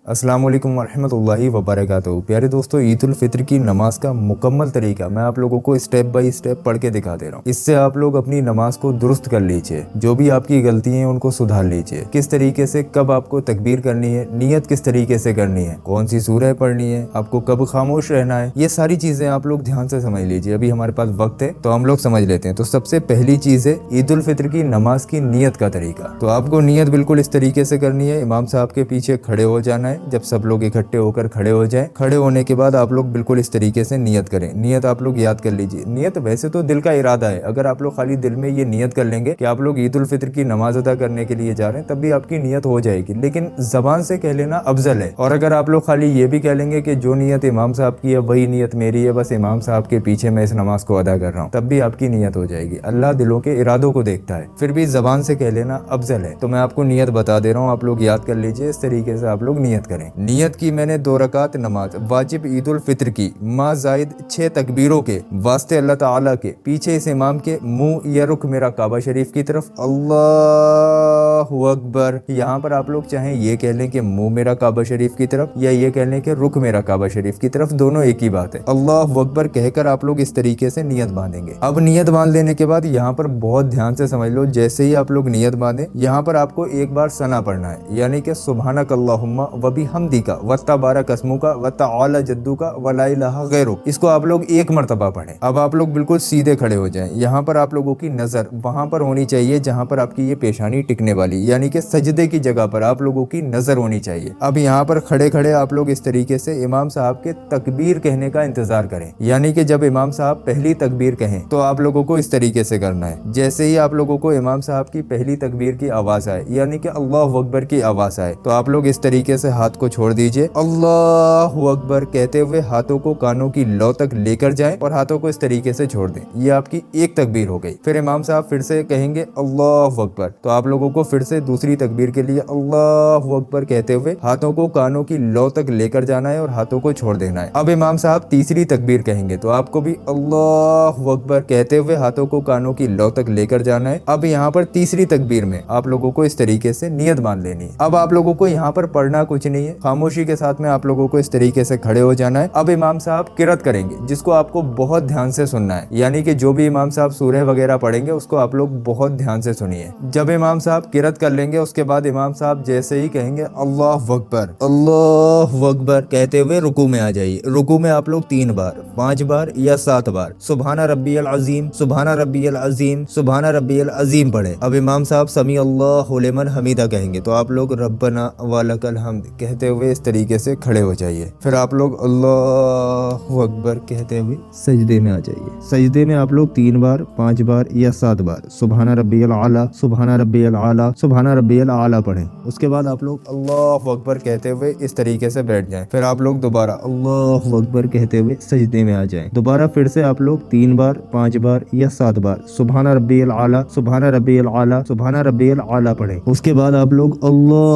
अस्सलाम वालेकुम वरहमतुल्लाहि वबरकातुहू। प्यारे दोस्तों, ईद उल फित्र की नमाज का मुकम्मल तरीका मैं आप लोगों को स्टेप बाय स्टेप पढ़ के दिखा दे रहा हूँ। इससे आप लोग अपनी नमाज को दुरुस्त कर लीजिए, जो भी आपकी गलतियां हैं उनको सुधार लीजिए। किस तरीके से कब आपको तकबीर करनी है, नियत किस तरीके से करनी है, कौन सी सूरह पढ़नी है, आपको कब खामोश रहना है, ये सारी चीजें आप लोग ध्यान से समझ लीजिए। अभी हमारे पास वक्त है तो हम लोग समझ लेते हैं। तो सबसे पहली चीज है ईद उल फित्र की नमाज की नियत का तरीका। तो आपको नियत बिल्कुल इस तरीके से करनी है। इमाम साहब के पीछे खड़े हो जाना है। जब सब लोग इकट्ठे होकर खड़े हो जाएं, खड़े होने के बाद आप लोग बिल्कुल इस तरीके से नियत करें। नियत आप लोग याद कर लीजिए। नियत वैसे तो दिल का इरादा है। अगर आप लोग खाली दिल में ये नियत कर लेंगे कि आप लोग ईद उल फित्र की नमाज अदा करने के लिए जा रहे हैं, तब भी आपकी नियत हो जाएगी, लेकिन जबान से कह लेना अफजल है। और अगर आप लोग खाली ये भी कह लेंगे कि जो नियत इमाम साहब की है वही नियत मेरी है, बस इमाम साहब के पीछे मैं इस नमाज को अदा कर रहा हूँ, तब भी आपकी नियत हो जाएगी। अल्लाह दिलों के इरादों को देखता है, फिर भी जबान से कह लेना अफजल है। तो मैं आपको नियत बता दे रहा हूँ, आप लोग याद कर लीजिए। इस तरीके से आप लोग नियत करें। नियत की मैंने 2 रकात नमाज वाजिब ईद उल फित्र की माँ जायद 6 तकबीरों के वास्ते अल्लाह ताला के पीछे इस इमाम के मुंह या रुख मेरा काबा शरीफ की तरफ। अल्लाहु अकबर। यहाँ पर आप लोग चाहें ये कह लें कि मुंह मेरा काबा शरीफ की तरफ, या ये कह लें कि रुख मेरा काबा शरीफ की तरफ, दोनों एक ही बात है। अल्लाहु अकबर कहकर आप लोग इस तरीके से नियत बांधेंगे। अब नियत बांध लेने के बाद यहाँ पर बहुत ध्यान से समझ लो, जैसे ही आप लोग नियत बांधे, यहाँ पर आपको एक बार सना पढ़ना है, यानी कि सुब्हानक अल्लाहुम्मा व बिहम्दिका व तबारक अस्मुका व तआला जद्दुका व ला इलाहा गैरुक। इसको आप लोग एक मर्तबा पढ़ें। अब आप लोग बिल्कुल सीधे खड़े हो जाएं। यहाँ पर आप लोगों की नजर वहां पर होनी चाहिए जहां पर आपकी ये पेशानी टिकने वाली, यानी कि सजदे की जगह पर आप लोगों की नजर होनी चाहिए। अब यहाँ पर खड़े खड़े आप लोग इस तरीके से इमाम साहब के तकबीर कहने का इंतजार करें, यानी कि जब इमाम साहब पहली तकबीर कहें तो आप लोगों को इस तरीके से करना है। जैसे ही आप लोगों को इमाम साहब की पहली तकबीर की आवाज आए, यानी कि अल्लाहु अकबर की आवाज आए, तो आप लोग इस तरीके से हाथ को छोड़ दीजिए। अल्लाहु अकबर कहते हुए हाथों को कानों की लौ तक लेकर जाएं और हाथों को इस तरीके से छोड़ दें। ये आपकी एक तकबीर हो गई। फिर इमाम साहब फिर से कहेंगे अल्लाहु अकबर, तो आप लोगों को फिर से दूसरी तकबीर के लिए अल्लाहु अकबर कहते हुए हाथों को कानों की लौ तक लेकर जाना है और हाथों को छोड़ देना है। अब इमाम साहब तीसरी तकबीर कहेंगे तो आपको भी अल्लाहु अकबर कहते हुए हाथों को कानों की लौ तक लेकर जाना है। अब यहाँ पर तीसरी तकबीर में आप लोगों को इस तरीके से नियत बांध लेनी है। अब आप लोगों को यहाँ पर पढ़ना कुछ नहीं है, खामोशी के साथ में आप लोगों को इस तरीके से खड़े हो जाना है। अब इमाम साहब किरत करेंगे, जिसको आपको बहुत ध्यान से सुनना है, यानी कि जो भी इमाम साहब सूरह वगैरह पढ़ेंगे उसको आप लोग बहुत ध्यान से सुनिए। जब इमाम साहब किरत कर लेंगे, उसके बाद इमाम साहब जैसे ही कहेंगे अल्लाहु अकबर, अल्लाहु अकबर कहते हुए रुकू में आ जाइए। रुकू में आप लोग 3 बार, 5 बार या 7 बार सुभाना रब्बियल अजीम, सुभाना रब्बियल अजीम, सुभाना रब्बियल अजीम पढ़े। अब इमाम साहब समी अल्लाहु लिमन हमीदा कहेंगे तो आप लोग रब्बना वलकल हम्द कहते हुए इस तरीके से खड़े हो जाइए। फिर आप लोग अल्लाहु अकबर कहते हुए सजदे में आ जाइए। सजदे में आप लोग 3 बार, 5 बार या 7 बार सुभाना रब्बियल आला, सुभाना रब्बियल आला, सुभाना रब्बियल आला पढ़ें। उसके बाद आप लोग अल्लाहु अकबर कहते हुए इस तरीके से बैठ जाएं। फिर आप लोग दोबारा अल्लाहु अकबर कहते हुए सजदे में आ जाएं। दोबारा फिर से आप लोग 3 बार, 5 बार या 7 बार सुभाना रब्बियल आला, सुभाना रब्बियल आला, सुभाना रब्बियल आला पढ़ें। उसके बाद आप लोग अल्लाहु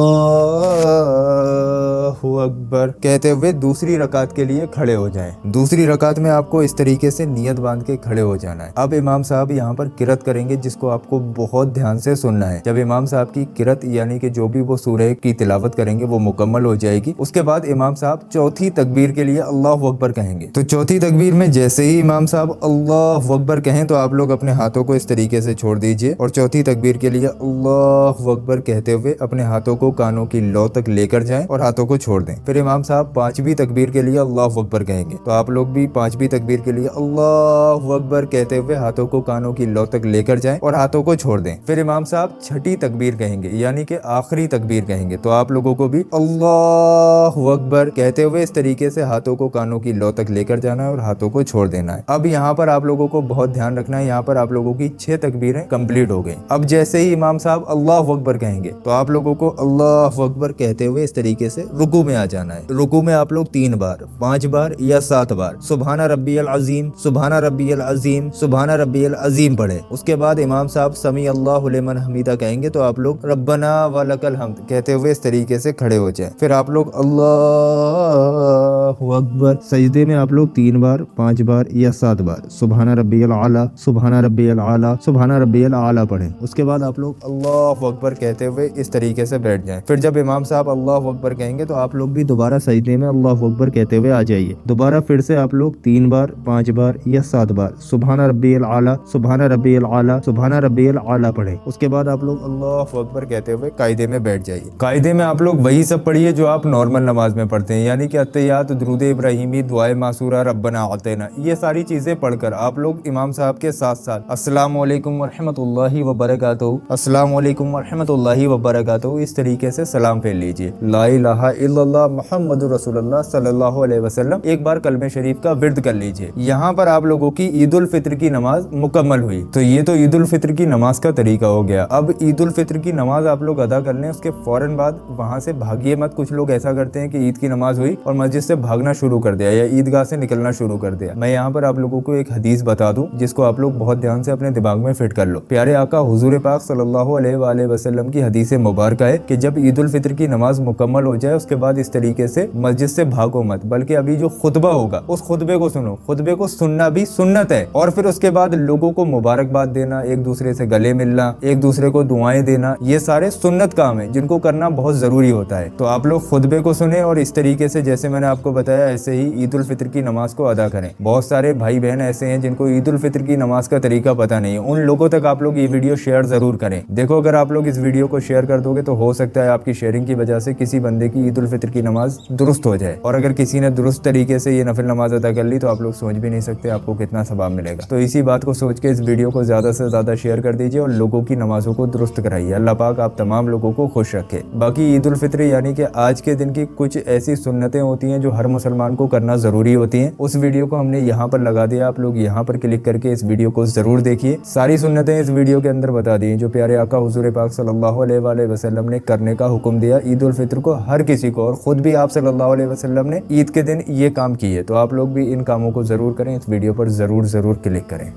अकबर कहते हुए दूसरी रकात के लिए खड़े हो जाएं। दूसरी रकात में आपको इस तरीके से नियत बांध के खड़े हो जाना है। अब इमाम साहब यहाँ पर किरत करेंगे, जिसको आपको बहुत ध्यान से सुनना है। जब इमाम साहब की किरत यानी कि जो भी वो सूरह की तिलावत करेंगे वो मुकम्मल हो जाएगी, उसके बाद इमाम साहब चौथी तकबीर के लिए अल्लाहु अकबर कहेंगे। तो चौथी तकबीर में जैसे ही इमाम साहब अल्लाहु अकबर कहें तो आप लोग अपने हाथों को इस तरीके से छोड़ दीजिए और चौथी तकबीर के लिए अल्लाहु अकबर कहते हुए अपने हाथों को कानों की लौ तक लेकर जाएं और हाथों को छोड़ दें। फिर इमाम साहब 5वीं तकबीर के लिए अल्लाहु अकबर कहेंगे तो आप लोग भी 5वीं तकबीर के लिए अल्लाहु अकबर कहते हुए हाथों को कानों की लौ तक लेकर जाएं और हाथों को छोड़ दें। फिर इमाम साहब 6ठी तकबीर कहेंगे, यानी कि आखिरी तकबीर कहेंगे, तो आप लोगों को भी अल्लाहु अकबर कहते हुए इस तरीके से हाथों को कानों की लौ तक लेकर जाना है और हाथों को छोड़ देना है। अब यहाँ पर आप लोगों को बहुत ध्यान रखना है, यहाँ पर आप लोगों की 6 तकबीरें कंप्लीट हो गई। अब जैसे ही इमाम साहब अल्लाहु अकबर कहेंगे तो आप लोगों को अल्लाहु अकबर कहते हुए इस तरीके से रुकू में आ जाना है। रुकू में आप लोग 3 बार, 5 बार या 7 बार सुभाना रब्बियल अजीम, सुभाना रब्बियल अजीम, सुभाना रब्बियल अजीम पढ़े। उसके बाद इमाम साहब समी अल्लाहु लिमन हमीदा कहेंगे तो आप लोग रब्बना वलकल हम्द कहते हुए इस तरीके से खड़े हो जाएं। फिर आप लोग अल्लाहु अकबर। सजदे में आप लोग 3 बार, 5 बार या 7 बार सुभाना रब्बियल आला, सुभाना रब्बियल आला, सुभाना रब्बियल आला पढ़ें। उसके बाद आप लोग अल्लाहु अकबर कहते हुए इस तरीके से बैठ जाएं। फिर जब इमाम साहब अल्लाहु अकबर कहेंगे तो आप लोग भी दोबारा सजदे में अल्लाहु अकबर कहते हुए आ जाइए। दोबारा फिर से आप लोग 3 बार, 5 बार या 7 बार सुबहान रब्बियल आला, सुबहान रब्बियल आला, सुबहान रब्बियल आला पढ़े। उसके बाद आप लोग अल्लाहु अकबर कहते हुए कायदे में बैठ जाइए। कायदे में आप लोग वही सब पढ़िए जो आप नॉर्मल नमाज में पढ़ते हैं, यानी कि अत्तहियात, दुरूद इब्राहिमी, दुआए मासूरा, रब्बना आतिना, ये सारी चीजें पढ़कर आप लोग इमाम साहब के साथ साथ अस्सलामु अलैकुम व रहमतुल्लाहि व बरकातहू, अस्सलामु अलैकुम व रहमतुल्लाहि व बरकातहू, इस तरीके से सलाम फेर लीजिए। ला इलाहा इल्लल्लाह मुहम्मदुर रसूलुल्लाह सल्लल्लाहु अलैहि वसल्लम, एक बार कलमे शरीफ का विर्द कर लीजिए। यहाँ पर आप लोगों की ईद उल फित्र की नमाज मुकम्मल हुई। तो ये तो ईद उल फित्र की नमाज का तरीका हो गया। अब ईद उल फित्र की नमाज आप लोग अदा कर लें, उसके फौरन बाद वहां से भागिए मत। कुछ लोग ऐसा करते हैं कि ईद की नमाज हुई और मस्जिद से भागना शुरू कर दिया या ईदगाह से निकलना शुरू कर दिया। मैं यहाँ पर आप लोगों को एक हदीस बता दूं जिसको आप लोग बहुत ध्यान से अपने दिमाग में फिट कर लो। प्यारे आका हुजूर पाक सल्लल्लाहु अलैहि वसल्लम की हदीस मुबारक है कि जब ईद उल फित्र की नमाज मुकम्मल हो जाए उसके बाद इस तरीके से मस्जिद से भागो मत, बल्कि अभी जो खुतबा होगा उस खुतबे को सुनो। खुतबे को सुनना भी सुन्नत है। और फिर उसके बाद लोगों को मुबारकबाद देना, एक दूसरे से गले मिलना, एक दूसरे को दुआएं देना, ये सारे सुन्नत काम है जिनको करना बहुत जरूरी होता है। तो आप लोग खुतबे को सुने और इस तरीके से जैसे मैंने आपको बताया ऐसे ही ईद उल फित्र की नमाज को अदा करें। बहुत सारे भाई बहन ऐसे हैं जिनको ईद उल फित्र की नमाज का तरीका पता नहीं है, उन लोगों तक आप लोग ये वीडियो शेयर जरूर करें। देखो, अगर आप लोग इस वीडियो को शेयर कर दोगे तो हो सकता है आपकी शेयरिंग की वजह से किसी बंदे की ईद उल फित्र की नमाज दुरुस्त हो जाए। और अगर किसी ने दुरुस्त तरीके से ये नफिल नमाज अदा कर ली तो आप लोग सोच भी नहीं सकते आपको कितना सवाब मिलेगा। तो इसी बात को सोच के इस वीडियो को ज्यादा से ज्यादा शेयर कर दीजिए और लोगों की नमाजों को दुरुस्त कराइए। अल्लाह पाक आप तमाम लोगों को खुश रखे। बाकी ईद उल फित्र यानी कि आज के दिन की कुछ ऐसी सुन्नतें होती हैं जो हर मुसलमान को करना जरूरी होती हैं, उस वीडियो को हमने यहाँ पर लगा दिया। आप लोग यहाँ पर क्लिक करके इस वीडियो को जरूर देखिए। सारी सुन्नतें इस वीडियो के अंदर बता दी जो प्यारे आका हुजूर पाक सल्लल्लाहु अलैहि वसल्लम ने करने का हुक्म दिया ईद उल फित्र को हर किसी को, और खुद भी आप सल्लल्लाहु अलैहि वसल्लम ने ईद के दिन ये काम किए। तो आप लोग भी इन कामों को जरूर करें। इस वीडियो पर जरूर क्लिक करें।